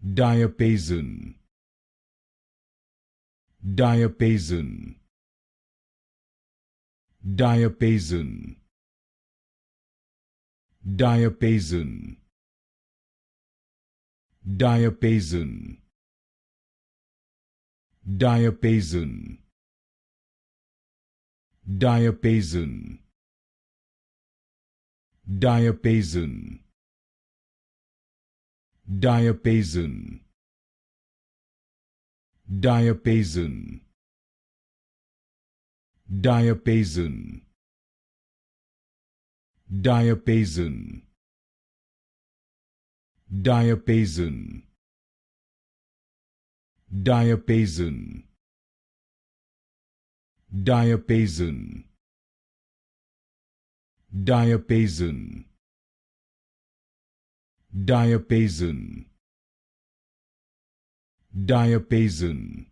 Diapason, Diapason, Diapason, Diapason, Diapason, Diapason, Diapason, Diapason, Diapason, Diapason, Diapason, Diapason, Diapason, Diapason, Diapason, Diapason, Diapason, Diapason,